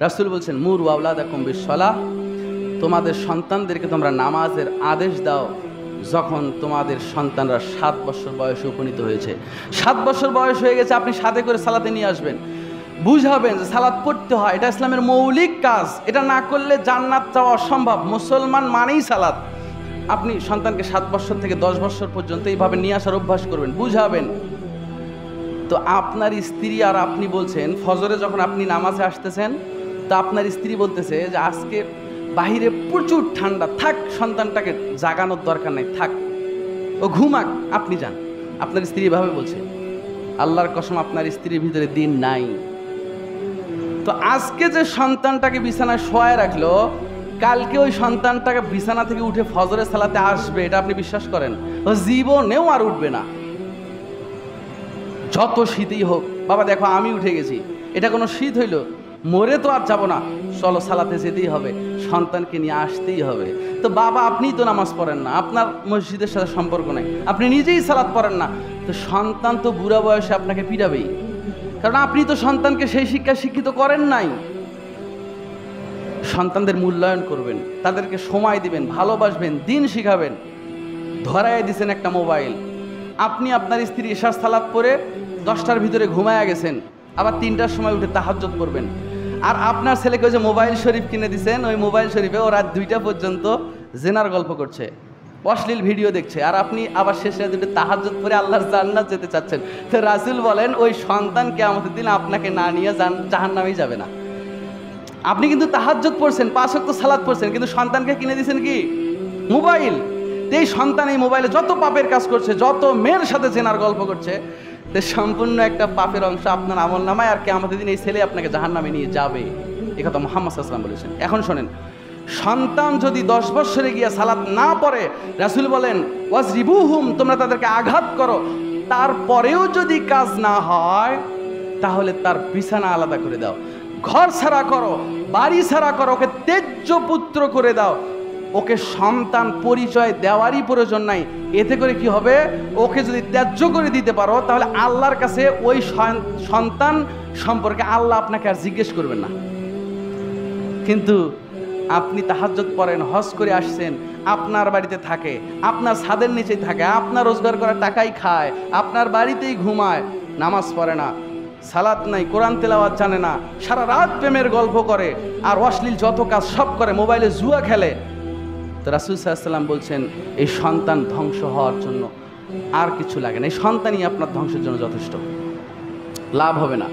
রাসূল বলছেন মুরু আওলাদাকুম বিসসালাহ, তোমাদের সন্তানদেরকে তোমরা নামাজের আদেশ দাও যখন তোমাদের সন্তানরা 7 বছর বয়সে উপনীত হয়েছে। 7 বছর বয়স হয়ে গেছে, আপনি সাথে করে সালাতে নিয়ে আসবেন, বুঝাবেন যে সালাত পড়তে হয়, এটা ইসলামের মৌলিক কাজ, এটা না করলে জান্নাত যাওয়া অসম্ভব। মুসলমান মানেই সালাত। আপনি সন্তানকে 7 বছর থেকে 10 বছর পর্যন্ত এইভাবে নিয়ে আসার অভ্যাস করবেন, বুঝাবেন। তো আপনার স্ত্রী আর আপনি বলছেন, ফজরে যখন আপনি নামাজে আসতেছেন, তো আপনার স্ত্রী বলতেছে যে আজকে বাহিরে প্রচুর ঠান্ডা, থাক সন্তানটাকে জাগানোর দরকার নাই, থাক ও ঘুমাক, আপনি যান। আপনার স্ত্রী এভাবে বলছে। আল্লাহর কসম আপনার স্ত্রীর ভিতরে দিন নাই। তো আজকে যে সন্তানটাকে বিছানায় শোয়ায় রাখলো, কালকে ওই সন্তানটাকে বিছানা থেকে উঠে ফজরের সালাতে আসবে, এটা আপনি বিশ্বাস করেন? ও জীবনেও আর উঠবে না, যত শীতই হোক। বাবা দেখো আমি উঠে গেছি, এটা কোনো শীত হইল? মরে তো আর যাব না, চলো সালাতে যেতেই হবে, সন্তানকে নিয়ে আসতেই হবে। তো বাবা আপনিই তো নামাজ পড়েন না, আপনার মসজিদের সাথে সম্পর্ক নেই, আপনি নিজেই সালাত পড়েন না, তো সন্তান তো বুড়া বয়সে আপনাকে পিটাবেই, কারণ আপনি তো সন্তানকে সেই শিক্ষা শিক্ষিত করেন নাই। সন্তানদের মূল্যায়ন করবেন, তাদেরকে সময় দিবেন, ভালোবাসবেন, দিন শিখাবেন। ধরায় দিছেন একটা মোবাইল, আপনি আপনার স্ত্রী এশার সালাত পরে 10টার ভিতরে ঘুমায়া গেছেন, আবার 3টার সময় উঠে তাহাজ্জুদ পড়বেন। আর আপনার ছেলেকে ওই যে মোবাইল শরীফ কিনে দিছেন, ওই মোবাইল শরীফে ও রাত 2টা পর্যন্ত জেনার গল্প করছে, অশ্লীল ভিডিও দেখছে, আর আপনি আবার শেষে দুটো তাহাজ্জুদ পরে আল্লাহর জান্নাত যেতে চাচ্ছেন। তো রাসূল বলেন ওই সন্তান কিয়ামতের দিন আপনাকে না নিয়ে জাহান্নামেই যাবে না। আপনি কিন্তু তাহাজ্জুদ পড়ছেন, 5 ওয়াক্ত সালাত পড়ছেন, কিন্তু সন্তানকে কিনে দিয়েছেন কি? মোবাইল। এই সন্তান এই মোবাইলে যত পাপের কাজ করছে, যত মেয়ের সাথে জেনার গল্প করছে, তো সম্পূর্ণ একটা পাপের অংশ আপনার আমলনামায়, আর কিয়ামতের দিন এই ছেলে আপনাকে জাহান্নামে নিয়ে যাবে। এই কথা মুহাম্মদ সাল্লাল্লাহু আলাইহি ওয়াসাল্লাম বলেছেন। এখন শোনেন, সন্তান যদি 10 বছরে গিয়ে সালাত না পড়ে, রাসূল বলেন ওয়াজরিবুহুম, তোমরা তাদেরকে আঘাত করো, তারপরেও যদি কাজ না হয় তাহলে তার বিছানা আলাদা করে দাও, ঘর ছাড়া করো, বাড়ি ছাড়া করো, ওকে তেজ্য পুত্র করে দাও। ওকে সন্তান পরিচয় দেওয়ারই প্রয়োজন নাই। এতে করে কি হবে? ওকে যদি ত্যায্য করে দিতে পারো, তাহলে আল্লাহর কাছে ওই সন্তান সম্পর্কে আল্লাহ আপনাকে আর জিজ্ঞেস করবেন না। কিন্তু আপনি তাহাজ্জুদ পড়েন, হজ করে আসছেন, আপনার বাড়িতে থাকে, আপনার ছাদের নিচেই থাকে, আপনার রোজগার করা টাকাই খায়, আপনার বাড়িতেই ঘুমায়, নামাজ পড়ে না, সালাত নাই, কোরআন তেলাওয়াত জানে না, সারা রাত প্রেমের গল্প করে, আর অশ্লীল যত কাজ সব করে, মোবাইলে জুয়া খেলে। তো রাসূল সাল্লাল্লাহু আলাইহি ওয়াসাল্লাম বলছেন এই সন্তান ধ্বংস হওয়ার জন্য আর কিছু লাগে না, এই সন্তানই আপনার ধ্বংসের জন্য যথেষ্ট, লাভ হবে না।